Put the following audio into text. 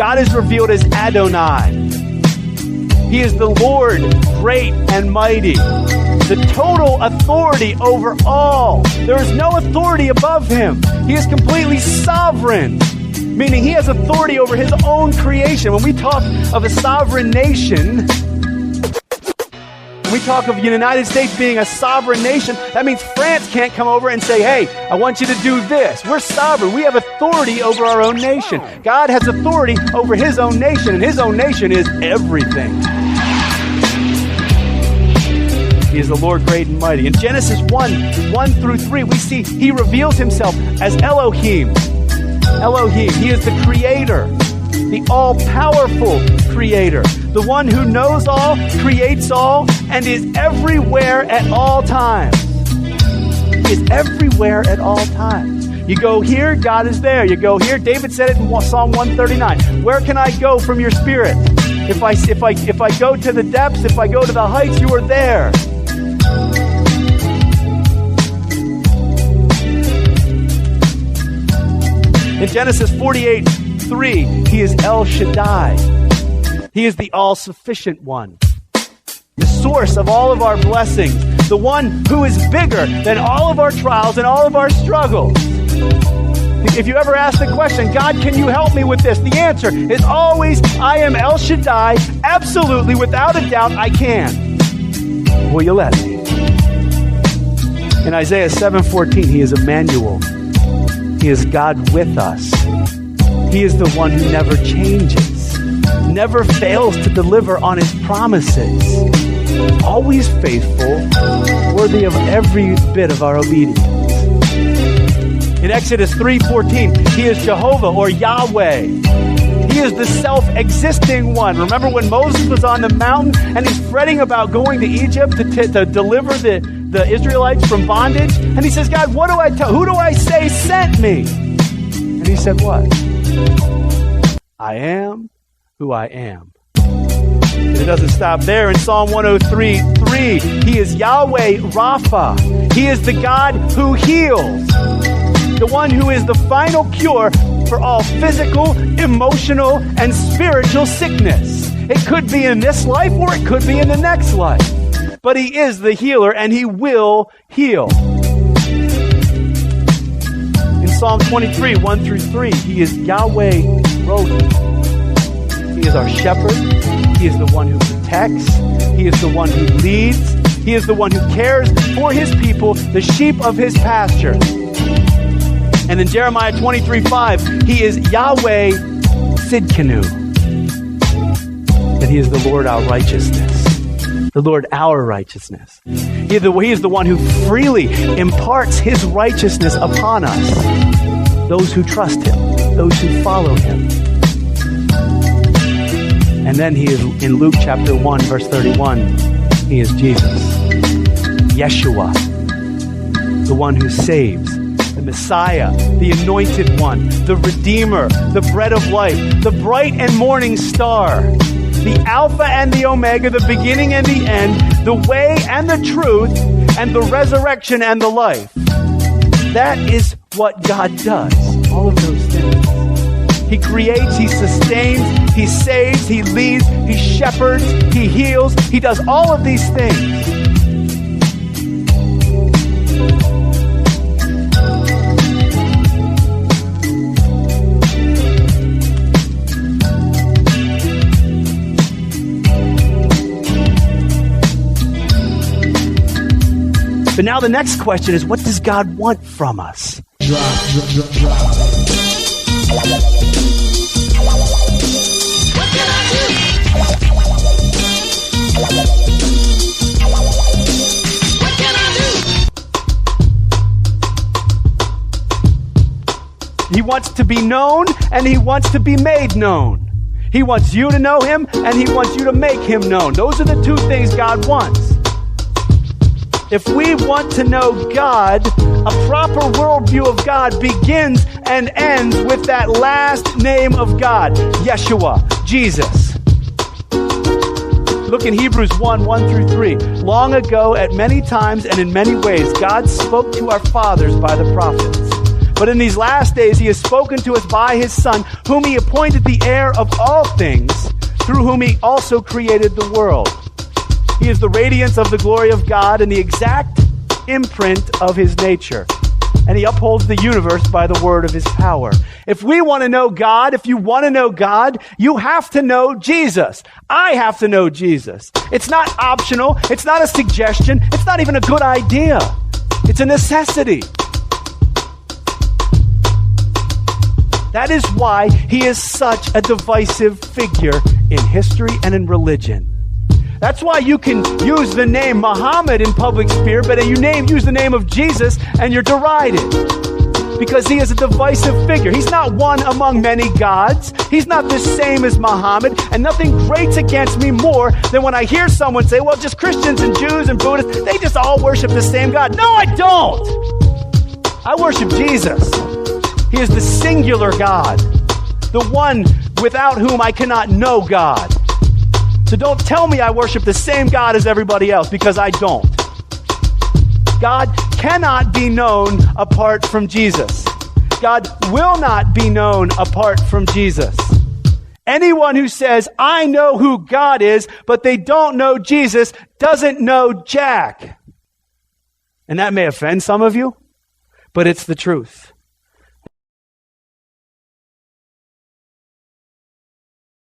God is revealed as Adonai. He is the Lord, great and mighty. The total authority over all. There is no authority above him. He is completely sovereign, meaning he has authority over his own creation. When we talk of a sovereign nation, when we talk of the United States being a sovereign nation, that means France can't come over and say, hey, I want you to do this. We're sovereign. We have authority over our own nation. God has authority over his own nation, and his own nation is everything. He is the Lord great and mighty. In Genesis 1:1-3, we see he reveals himself as Elohim. Elohim. He is the creator, the all-powerful creator, the one who knows all, creates all, and is everywhere at all times. He is everywhere at all times. You go here, God is there. You go here. David said it in Psalm 139. Where can I go from your spirit? If I go to the depths, if I go to the heights, you are there. In Genesis 48:3, he is El Shaddai. He is the all-sufficient one, the source of all of our blessings, the one who is bigger than all of our trials and all of our struggles. If you ever ask the question, God, can you help me with this? The answer is always, I am El Shaddai. Absolutely, without a doubt, I can. Will you let me? In Isaiah 7:14, he is Emmanuel. He is God with us. He is the one who never changes, never fails to deliver on his promises, always faithful, worthy of every bit of our obedience. In Exodus 3:14, he is Jehovah or Yahweh. He is the self-existing one. Remember when Moses was on the mountain and he's fretting about going to Egypt to deliver the Israelites from bondage? And he says, God, what do I tell? Who do I say sent me? And he said, what? I am who I am. But it doesn't stop there. In Psalm 103:3, he is Yahweh Rapha. He is the God who heals, the one who is the final cure for all physical, emotional, and spiritual sickness. It could be in this life or it could be in the next life. But he is the healer and he will heal. In Psalm 23:1-3, he is Yahweh Rohi. He is our shepherd. He is the one who protects. He is the one who leads. He is the one who cares for his people, the sheep of his pasture. And in Jeremiah 23:5, he is Yahweh Sidkenu. That he is the Lord our righteousness. The Lord our righteousness. He is the one who freely imparts his righteousness upon us. Those who trust him. Those who follow him. And then he is, in Luke chapter 1:31, he is Jesus. Yeshua. The one who saves. The Messiah, the anointed one, the Redeemer, the bread of life, the bright and morning star, the Alpha and the Omega, the beginning and the end, the way and the truth, and the resurrection and the life. That is what God does, all of those things. He creates, he sustains, he saves, he leads, he shepherds, he heals, he does all of these things. But now the next question is, what does God want from us? Drop. What can I do? What can I do? He wants to be known and he wants to be made known. He wants you to know him and he wants you to make him known. Those are the two things God wants. If we want to know God, a proper worldview of God begins and ends with that last name of God, Yeshua, Jesus. Look in Hebrews 1:1-3. Long ago, at many times and in many ways, God spoke to our fathers by the prophets. But in these last days, he has spoken to us by his Son, whom he appointed the heir of all things, through whom he also created the world. He is the radiance of the glory of God and the exact imprint of his nature. And he upholds the universe by the word of his power. If we want to know God, if you want to know God, you have to know Jesus. I have to know Jesus. It's not optional. It's not a suggestion. It's not even a good idea. It's a necessity. That is why he is such a divisive figure in history and in religion. That's why you can use the name Muhammad in public sphere, but use the name of Jesus and you're derided. Because he is a divisive figure. He's not one among many gods. He's not the same as Muhammad. And nothing grates against me more than when I hear someone say, well, just Christians and Jews and Buddhists, they just all worship the same God. No, I don't. I worship Jesus. He is the singular God, the one without whom I cannot know God. So don't tell me I worship the same God as everybody else, because I don't. God cannot be known apart from Jesus. God will not be known apart from Jesus. Anyone who says, I know who God is, but they don't know Jesus, doesn't know Jack. And that may offend some of you, but it's the truth.